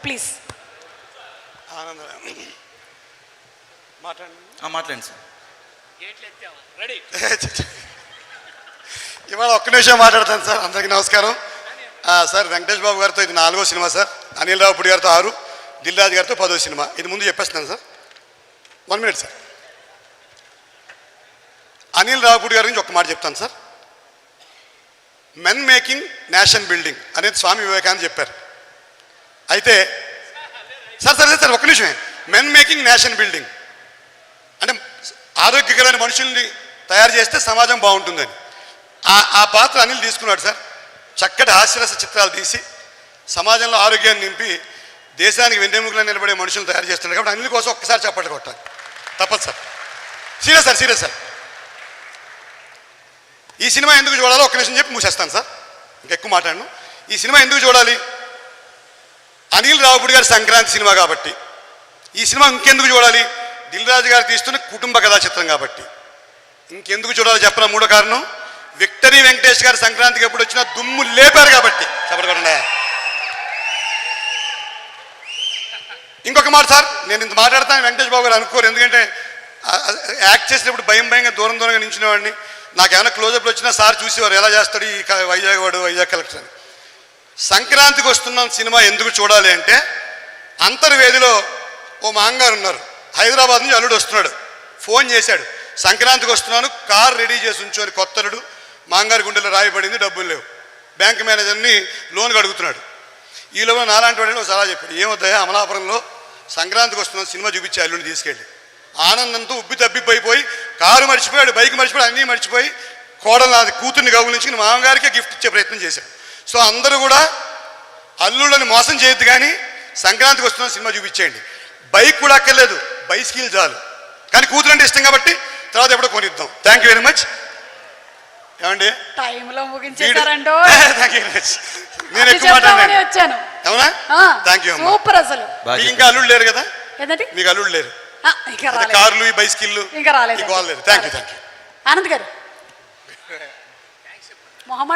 Please మాట్లాడండి sir. ఇవాళ ఒక్క నిమిషం మాట్లాడతాను సార్. అందరికీ నమస్కారం సార్. వెంకటేష్ బాబు గారితో ఇది 4వ సినిమా సార్. అనిల్ రావుపూడి గారితో 6, దిల్ రాజు గారితో 10వ సినిమా. ఇది ముందు చెప్పేస్తున్నాను sir. 1 minute sir. Anil Ravipudi గారి గురించి ఒక్క మాట చెప్తాను sir. Men making nation building అనేది స్వామి వివేకానంద చెప్పారు. అయితే సార్ ఒక్క నిమిషమే. మెన్ మేకింగ్ నేషన్ బిల్డింగ్ అంటే ఆరోగ్యకరమైన మనుషుల్ని తయారు చేస్తే సమాజం బాగుంటుందని ఆ పాత్ర అనిల్ తీసుకున్నాడు సార్. చక్కటి హాస్యరస చిత్రాలు తీసి సమాజంలో ఆరోగ్యాన్ని నింపి దేశానికి వెన్నెముకలో నిలబడే మనుషులను తయారు చేస్తున్నాడు. కాబట్టి అనిల్ కోసం ఒక్కసారి చప్పట్లు కొట్టాలి. తప్పదు సార్. Serious sir. ఈ సినిమా ఎందుకు చూడాలో ఒక్క నిమిషం చెప్పి మూసేస్తాను సార్. ఇంకెక్కువ మాట్లాడను. ఈ సినిమా ఎందుకు చూడాలి? అనిల్ రావుపూడి గారి సంక్రాంతి సినిమా కాబట్టి. ఈ సినిమా ఇంకెందుకు చూడాలి? దిల్ రాజు గారు తీస్తున్న కుటుంబ కథా చిత్రం కాబట్టి. ఇంకెందుకు చూడాలో చెప్పిన 3వ కారణం, విక్టరీ వెంకటేష్ గారు సంక్రాంతికి ఎప్పుడు వచ్చినా దుమ్ము లేపారు కాబట్టి. చెప్పకుండా ఇంకొక మాట సార్, నేను ఇంత మాట్లాడతాను వెంకటేష్ బాబు గారు అనుకోరు. ఎందుకంటే యాక్ట్ చేసినప్పుడు భయంగా దూరంగా నించునేవాడిని. నాకు ఏమైనా క్లోజప్లు వచ్చినా సార్ చూసేవారు ఎలా చేస్తాడు ఈ వైజాగ్ కలెక్టర్ అని. సంక్రాంతికి వస్తున్న సినిమా ఎందుకు చూడాలి అంటే, అంతర్వేదిలో ఓ మాంగారు ఉన్నారు. హైదరాబాద్ నుంచి అల్లుడు వస్తున్నాడు. ఫోన్ చేశాడు, సంక్రాంతికి వస్తున్నాను, కార్ రెడీ చేసి ఉంచు. కొత్తలుడు మాంగారు గుండెలో రాయబడింది, డబ్బులు లేవు. బ్యాంక్ మేనేజర్ని లోన్కి అడుగుతున్నాడు. ఈలోగా నాలాంటి వాడిని సలహా చెప్పాడు, ఏమొద్దాయా అమలాపురంలో సంక్రాంతికి వస్తున్నాను సినిమా చూపించే అల్లుడిని తీసుకెళ్ళి. ఆనందంతో ఉబ్బి తబ్బిపోయి కారు మర్చిపోయాడు, బైక్ మర్చిపోయాడు, అన్నీ మర్చిపోయి కోడలు కూతుర్ని గౌగులించుకుని మామగారికే గిఫ్ట్ ఇచ్చే ప్రయత్నం చేశాడు. సో అందరూ కూడా అల్లుళ్ళని మోసం చేయొద్దు, కానీ సంక్రాంతికి వస్తున్న సినిమా చూపించేయండి. బైక్ కూడా అక్కర్లేదు, బైస్కిల్ చాలు. కానీ కూతురు అంటే ఇష్టం కాబట్టి తర్వాత ఎప్పుడో కొనిద్దాం. Thank you very much. ఏమండి టైంలో ముగించేశారంటో. Thank you very much. నేను ఎక్కువ మాట్లాడాను. అవునా? Thank you. సూపర్. అసలు ఇంకా అల్లుడు లేరు కదా? మీకు అల్లుడు లేరు. కార్లు, ఈ బైస్కిల్ ఇంకా రాలేదు. Thank you. ఆనంద్ గారు మొహమ్మద్